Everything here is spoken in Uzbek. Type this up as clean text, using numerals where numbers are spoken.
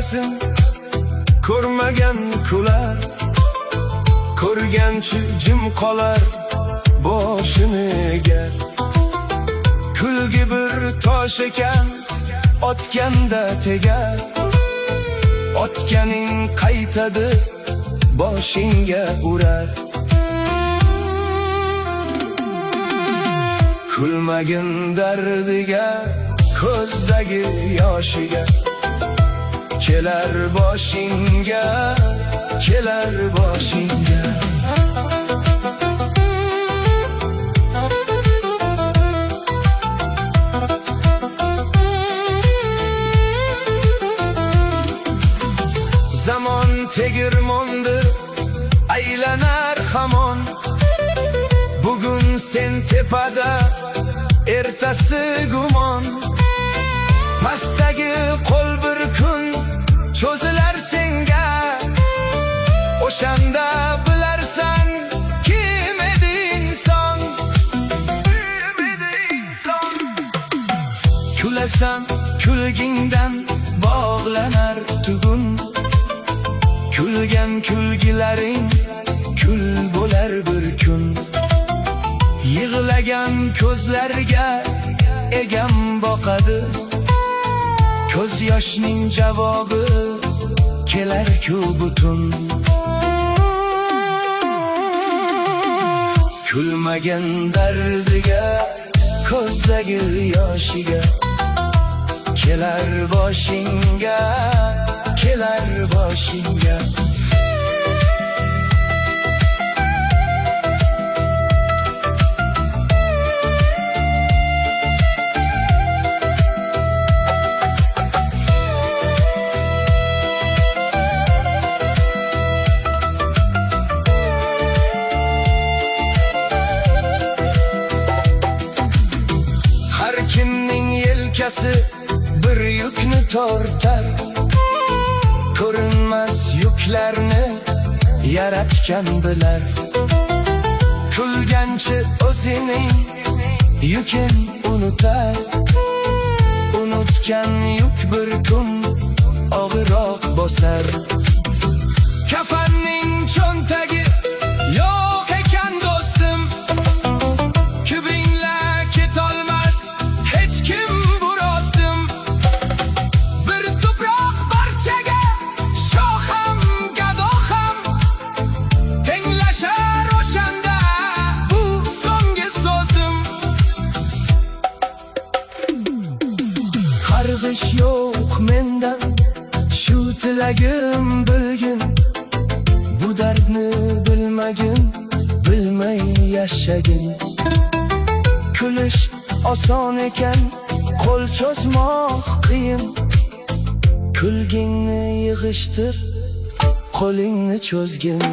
kulmasin, ko'rmagan kular, ko'rganchi jim qolar, boshini egar. Kulgi bir tosh ekan, otganda tegar, otganing qaytadi, boshingga urar. Kulmagin dardiga, ko'zdagi yoshiga, kelar boshingga, kelar boshingga. Zamon tegirmondir, aylanar hamon. Bugun sen tepada, ertasi gumon. Pastdagi qo'l bir kun cho'zilar senga, o'shanda bilarsan kim edi inson. Kulasan, kulgingdan bog'lanar tugun. Kulgan kulgilaring kul bo'lar bir kun. Yig'lagan ko'zlarga egam boqadi, ko'z yoshning javobi kelar-ku butun. Kulmagan dardiga, ko'zdagi yoshiga, kelar boshingga, kelar boshingga. Har kimning yelkasi bir yukni tortar, ko'rinmas yuklarni yaratgan bilar. Kulganchi o'zining yukin unutar, unutgan yuk bir kun og'irroq bosar. Kafanning cho'ntagi yo'q ekan do'stim, kibringla ketolmas hech kim bu rostim. Bir tuproq barchaga shoh ham gado ham tenglashar, o'shanda bu so'nggi so'zim. Qarg'ish yo'q mendan, shu tilagim bilgin. Bu dardni bilmagin, bilmay yashagin. Kulish oson ekan, qo'l cho'zmoq qiyin. Kulgingni yig'ishtir, qo'lingni cho'zgin.